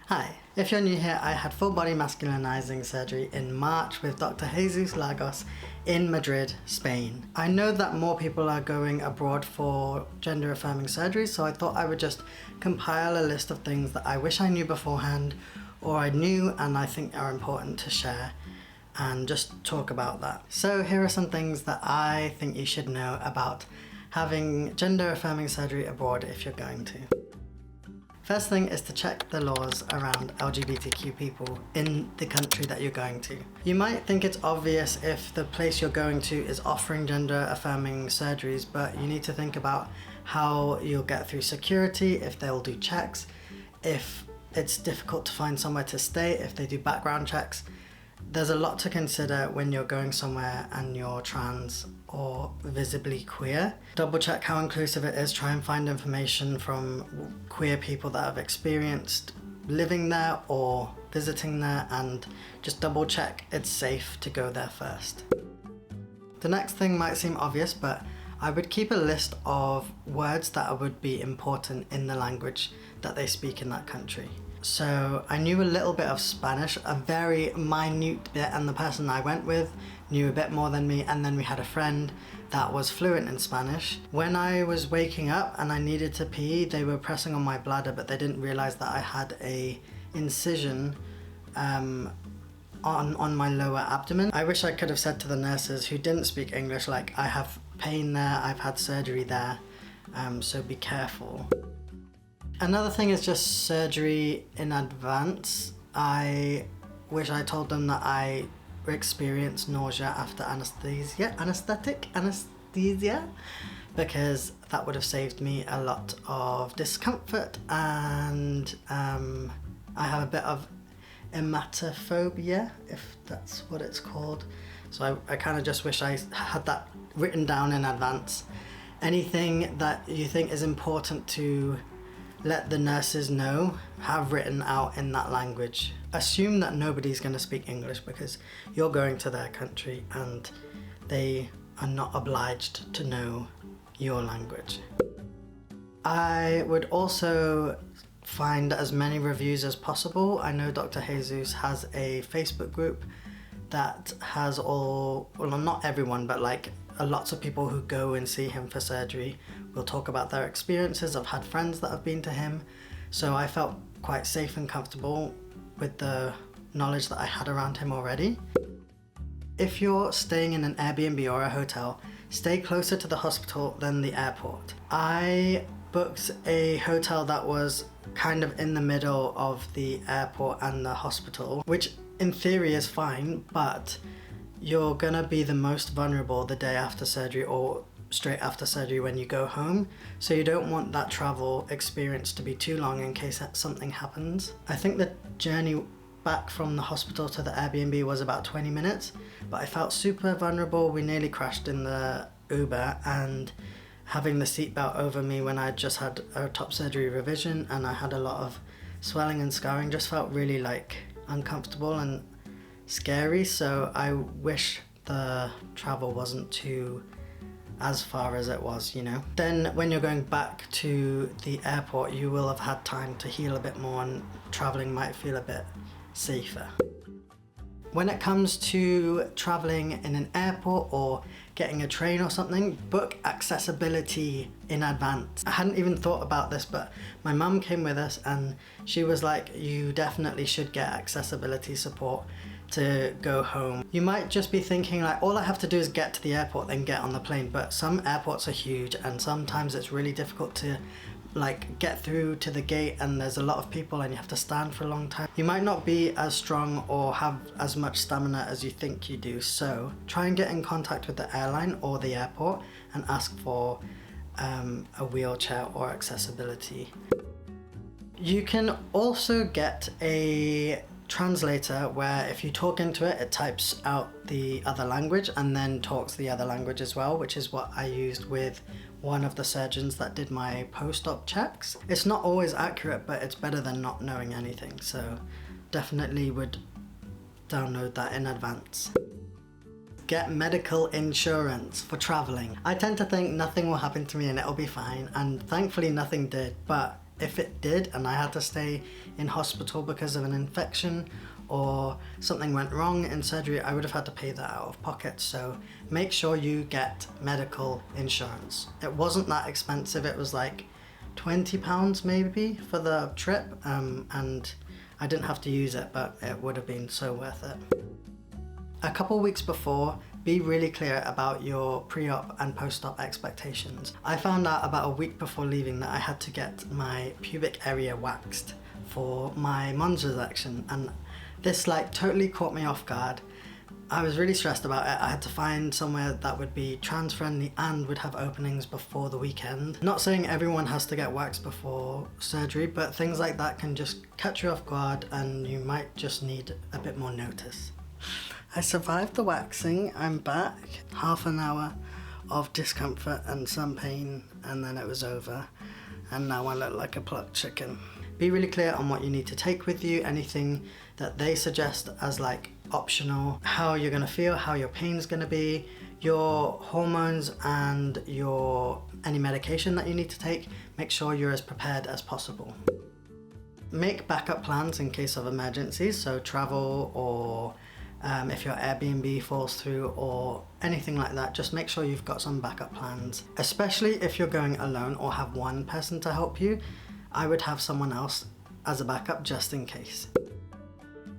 Hi, if you're new here, I had full body masculinizing surgery in March with Dr. Jesus Lagos in Madrid, Spain. I know that more people are going abroad for gender affirming surgery, so I thought I would just compile a list of things that I wish I knew beforehand or I knew and I think are important to share and just talk about that. So here are some things that I think you should know about having gender affirming surgery abroad if you're going to. First thing is to check the laws around LGBTQ people in the country that you're going to. You might think it's obvious if the place you're going to is offering gender affirming surgeries, but you need to think about how you'll get through security, if they'll do checks, if it's difficult to find somewhere to stay, if they do background checks. There's a lot to consider when you're going somewhere and you're trans or visibly queer. Double check how inclusive it is, try and find information from queer people that have experienced living there or visiting there, and just double check it's safe to go there first. The next thing might seem obvious, but I would keep a list of words that would be important in the language that they speak in that country. So I knew a little bit of Spanish, a very minute bit, and the person I went with knew a bit more than me, and then we had a friend that was fluent in Spanish. When I was waking up and I needed to pee, they were pressing on my bladder, but they didn't realize that I had a incision on my lower abdomen. I wish I could have said to the nurses who didn't speak English, like, I have pain there, I've had surgery there, so be careful. Another thing is just surgery in advance. I wish I told them that I experienced nausea after anesthesia, because that would have saved me a lot of discomfort, and I have a bit of emetophobia, if that's what it's called. So I kind of just wish I had that written down in advance. Anything that you think is important to let the nurses know, have written out in that language. Assume that nobody's going to speak English because you're going to their country and they are not obliged to know your language. I would also find as many reviews as possible. I know Dr. Jesus has a Facebook group that has not everyone, but like lots of people who go and see him for surgery will talk about their experiences. I've had friends that have been to him, so I felt quite safe and comfortable with the knowledge that I had around him already. If you're staying in an Airbnb or a hotel, stay closer to the hospital than the airport. I booked a hotel that was kind of in the middle of the airport and the hospital, which in theory is fine, but you're gonna be the most vulnerable the day after surgery or straight after surgery when you go home, so you don't want that travel experience to be too long in case something happens. I think the journey back from the hospital to the Airbnb was about 20 minutes, but I felt super vulnerable. We nearly crashed in the Uber, and having the seatbelt over me when I just had a top surgery revision and I had a lot of swelling and scarring just felt really like uncomfortable and scary, so I wish the travel wasn't too as far as it was, you know. Then when you're going back to the airport, you will have had time to heal a bit more and traveling might feel a bit safer. When it comes to traveling in an airport or getting a train or something, book accessibility in advance. I hadn't even thought about this, but my mum came with us and she was like, you definitely should get accessibility support to go home. You might just be thinking like, all I have to do is get to the airport then get on the plane, but some airports are huge and sometimes it's really difficult to like get through to the gate and there's a lot of people and you have to stand for a long time. You might not be as strong or have as much stamina as you think you do, so try and get in contact with the airline or the airport and ask for a wheelchair or accessibility. You can also get a translator where if you talk into it, it types out the other language and then talks the other language as well, which is what I used with one of the surgeons that did my post-op checks. It's not always accurate, but it's better than not knowing anything, so definitely would download that in advance. Get medical insurance for traveling. I tend to think nothing will happen to me and it'll be fine, and thankfully nothing did, but if it did and I had to stay in hospital because of an infection or something went wrong in surgery, I would have had to pay that out of pocket. So make sure you get medical insurance. It wasn't that expensive. It was like £20 maybe for the trip, and I didn't have to use it, but it would have been so worth it. A couple weeks before, be really clear about your pre-op and post-op expectations. I found out about a week before leaving that I had to get my pubic area waxed for my mons resection, and this like totally caught me off guard. I was really stressed about it. I had to find somewhere that would be trans friendly and would have openings before the weekend. Not saying everyone has to get waxed before surgery, but things like that can just catch you off guard and you might just need a bit more notice. I survived the waxing. I'm back. Half an hour of discomfort and some pain, and then it was over. And now I look like a plucked chicken. Be really clear on what you need to take with you, anything that they suggest as like optional, how you're gonna feel, how your pain's gonna be, your hormones and any medication that you need to take. Make sure you're as prepared as possible. Make backup plans in case of emergencies, so travel or if your Airbnb falls through or anything like that, just make sure you've got some backup plans. Especially if you're going alone or have one person to help you, I would have someone else as a backup just in case.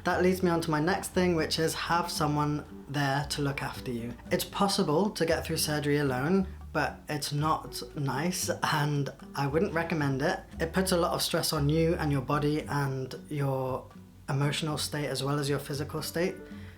That leads me on to my next thing, which is have someone there to look after you. It's possible to get through surgery alone, but it's not nice and I wouldn't recommend it. It puts a lot of stress on you and your body and your emotional state as well as your physical state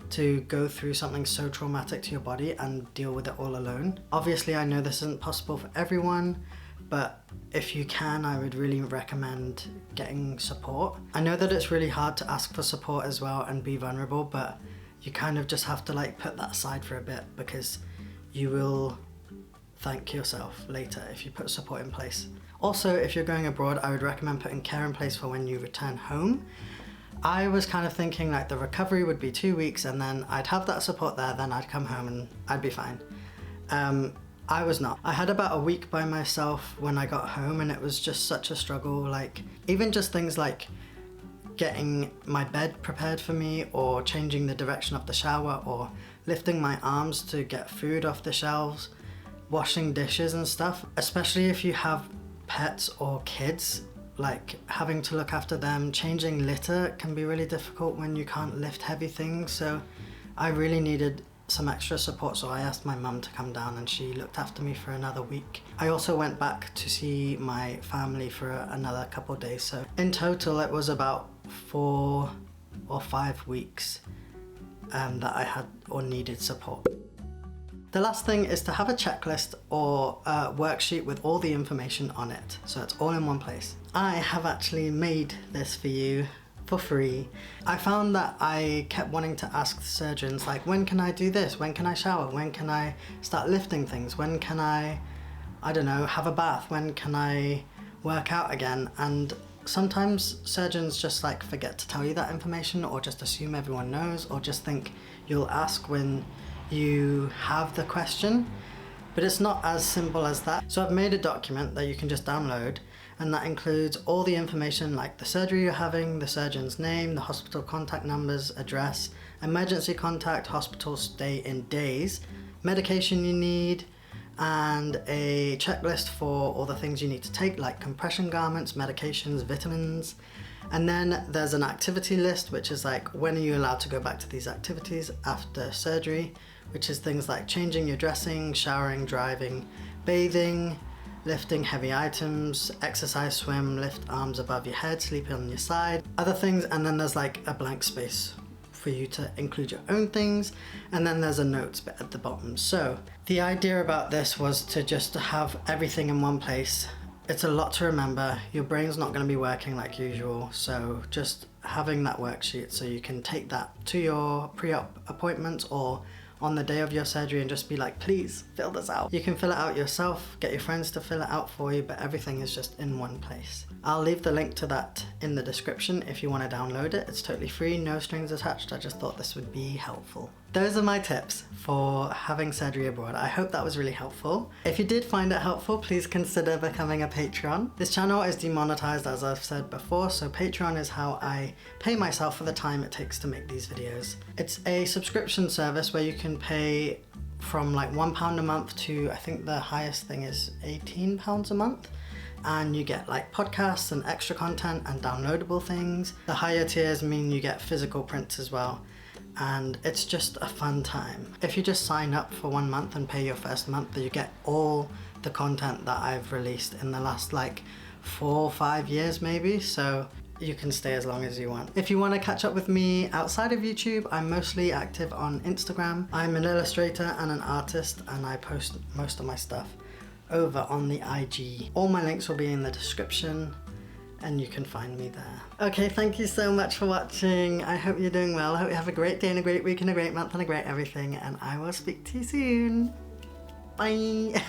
to go through something so traumatic to your body and deal with it all alone. Obviously, I know this isn't possible for everyone, but if you can, I would really recommend getting support. I know that it's really hard to ask for support as well and be vulnerable, but you kind of just have to like put that aside for a bit because you will thank yourself later if you put support in place. Also, if you're going abroad, I would recommend putting care in place for when you return home. I was kind of thinking like the recovery would be 2 weeks and then I'd have that support there, then I'd come home and I'd be fine. I was not. I had about a week by myself when I got home and it was just such a struggle. Like even just things like getting my bed prepared for me or changing the direction of the shower or lifting my arms to get food off the shelves, washing dishes and stuff, especially if you have pets or kids. Like having to look after them, changing litter can be really difficult when you can't lift heavy things. So I really needed some extra support, so I asked my mum to come down and she looked after me for another week. I also went back to see my family for another couple of days. So in total it was about 4 or 5 weeks that I had or needed support. The last thing is to have a checklist or a worksheet with all the information on it, so it's all in one place. I have actually made this for you for free. I found that I kept wanting to ask surgeons like, when can I do this? When can I shower? When can I start lifting things? When can I don't know, have a bath? When can I work out again? And sometimes surgeons just like forget to tell you that information or just assume everyone knows or just think you'll ask when you have the question, but it's not as simple as that. So I've made a document that you can just download, and that includes all the information like the surgery you're having, the surgeon's name, the hospital contact numbers, address, emergency contact, hospital stay in days, medication you need, and a checklist for all the things you need to take like compression garments, medications, vitamins. And then there's an activity list, which is like, when are you allowed to go back to these activities after surgery, which is things like changing your dressing, showering, driving, bathing, lifting heavy items, exercise, swim, lift arms above your head, sleeping on your side, other things. And then there's like a blank space for you to include your own things. And then there's a notes bit at the bottom. So the idea about this was to just have everything in one place. It's a lot to remember. Your brain's not going to be working like usual, so just having that worksheet so you can take that to your pre-op appointment or on the day of your surgery and just be like, please fill this out. You can fill it out yourself, get your friends to fill it out for you, but everything is just in one place. I'll leave the link to that in the description if you want to download it. It's totally free, no strings attached. I just thought this would be helpful. Those are my tips for having surgery abroad. I hope that was really helpful. If you did find it helpful, please consider becoming a Patreon. This channel is demonetized, as I've said before, so Patreon is how I pay myself for the time it takes to make these videos. It's a subscription service where you can pay from like £1 a month to, I think the highest thing is £18 a month. And you get like podcasts and extra content and downloadable things. The higher tiers mean you get physical prints as well. And it's just a fun time. If you just sign up for 1 month and pay your first month, you get all the content that I've released in the last like 4 or 5 years maybe, so you can stay as long as you want. If you want to catch up with me outside of YouTube, I'm mostly active on Instagram. I'm an illustrator and an artist, and I post most of my stuff over on the IG. All my links will be in the description and you can find me there. Okay, thank you so much for watching. I hope you're doing well. I hope you have a great day and a great week and a great month and a great everything, and I will speak to you soon. Bye.